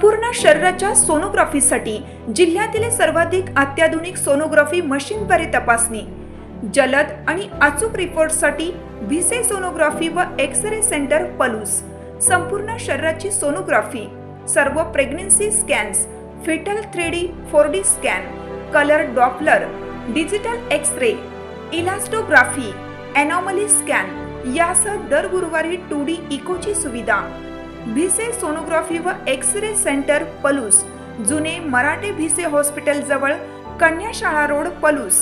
संपूर्ण शरीराच्या सोनोग्राफीसाठी जिल्ह्यातील सर्वाधिक अत्याधुनिक सोनोग्राफी मशीनद्वारे तपासणी, जलद आणि अचूक रिपोर्टसाठी भिसे सोनोग्राफी व एक्स-रे सेंटर पलूस, संपूर्ण शरीराची सोनोग्राफी, सर्व pregnancy scans, fetal 3D 4D scan, colour Doppler, digital X-ray, elastography, anomaly scan यासह दर गुरुवारी 2D इकोची सुविधा. भिसे सोनोग्राफी व एक्स-रे सेंटर पलूस, जुने मराठे भिसे हॉस्पिटल जवळ, कन्याशाळा रोड, पलूस.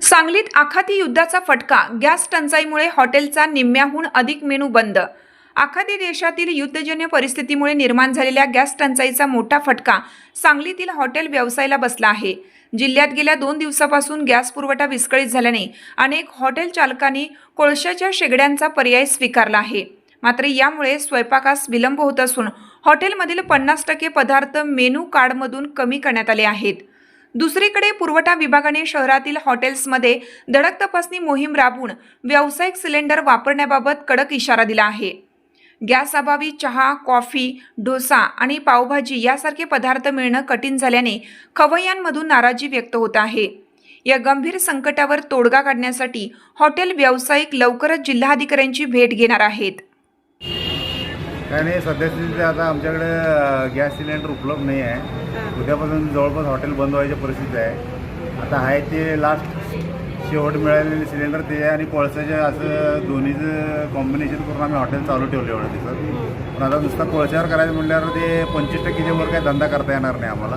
सांगलीत आखाती युद्धाचा फटका, गॅस टंचाईमुळे हॉटेलचा निम्म्याहून अधिक मेनू बंद. आखाती देशातील युद्धजन्य परिस्थितीमुळे निर्माण झालेल्या गॅस टंचाईचा मोठा फटका सांगलीतील हॉटेल व्यवसायाला बसला आहे. जिल्ह्यात गेल्या 2 दिवसापासून गॅस पुरवठा विस्कळीत झाल्याने अनेक हॉटेल चालकांनी कोळशाच्या शेगड्यांचा पर्याय स्वीकारला आहे. मात्र यामुळे स्वयंपाकास विलंब होत असून हॉटेलमधील 50% पदार्थ मेनू कार्डमधून कमी करण्यात आले आहेत. दुसरीकडे पुरवठा विभागाने शहरातील हॉटेल्समध्ये धडक तपासणी मोहीम राबवून व्यावसायिक सिलेंडर वापरण्याबाबत कडक इशारा दिला आहे. गॅस अभावी चहा, कॉफी, डोसा आणि पावभाजी यासारखे पदार्थ मिळणं कठीण झाल्याने खवय्यांमधून नाराजी व्यक्त होत आहे. या गंभीर संकटावर तोडगा काढण्यासाठी हॉटेल व्यावसायिक लवकरच जिल्हाधिकाऱ्यांची भेट घेणार आहेत. काय नाही, सध्यास्थितीत आता आमच्याकडे गॅस सिलेंडर उपलब्ध नाही आहे. उद्यापासून जवळपास हॉटेल बंद व्हायची परिस्थिती आहे. आता आहे ते लास्ट शेवट मिळालेले सिलेंडर ते आणि कोळशाचे असं दोन्हीचं कॉम्बिनेशन करून आम्ही हॉटेल चालू ठेवलं एवढ्या दिवसात. पण आता नुसतं कोळशावर करायचं म्हटल्यावर ते 25%च्या वर काही धंदा करता येणार नाही आम्हाला.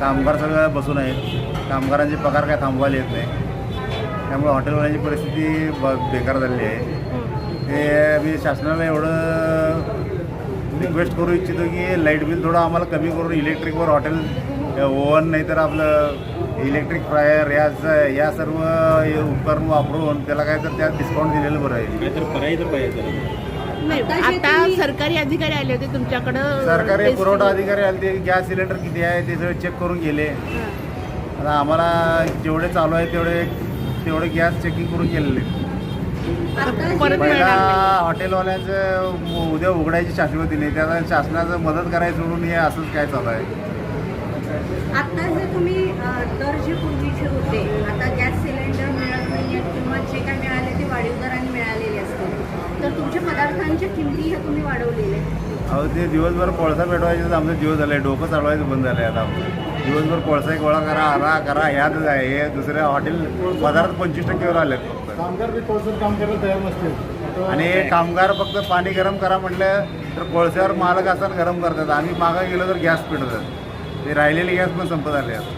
कामगार सगळं बसून आहेत, कामगारांचे पगार काय थांबवायला येत नाही. त्यामुळे हॉटेलवाल्यांची परिस्थिती बेकार झालेली आहे. ते मी शासनाला एवढं रिक्वेस्ट करू इच्छितो की लाईट बिल थोडं आम्हाला कमी करून इलेक्ट्रिकवर हॉटेल, ओव्हन नाही तर आपलं इलेक्ट्रिक फ्रायर या सर्व उपकरण वापरून त्याला काय तर त्यात डिस्काउंट दिलेलं बरं आहे. आता सरकारी अधिकारी आले होते तुमच्याकडं, सरकारी पुरवठा अधिकारी आले, ते गॅस सिलेंडर किती आहे ते सगळे चेक करून गेले. आता आम्हाला जेवढे चालू आहे तेवढे गॅस चेकिंग करून गेलेले. पहिला हॉटेलवाल्यांचं उद्या उघडायची शाश्वती नाही, त्याला शासनाचं मदत करायचं सोडून हे असंच काय चालू आहे. आता जे तुम्ही दर जे पूर्वीचे होते, आता गॅस सिलेंडर मिळत नाही आहेत किंवा जे काय मिळाले ते वाढीव दराने मिळालेले असतील, तर तुमच्या पदार्थांच्या किमती ह्या तुम्ही वाढवलेल्या आहेत. अहो, ते दिवसभर कोळसा पेटवायचं तर आमचं दिवस झालं आहे, डोकं चालवायचं बंद झालं आहे. आता आमचं दिवसभर कोळसा गोळा करा, हरा करा ह्यातच आहे. हे दुसऱ्या हॉटेल पदार्थ 25%वर आले आहेत फक्त. कामगार कोळशात काम करायला तयार नसतील आणि कामगार फक्त पाणी गरम करा म्हटलं तर कोळशावर मालक असताना गरम करतात. आम्ही मागं गेलो तर गॅस पेटवतात. ते राहिलेले गॅस पण संपत आले आहेत.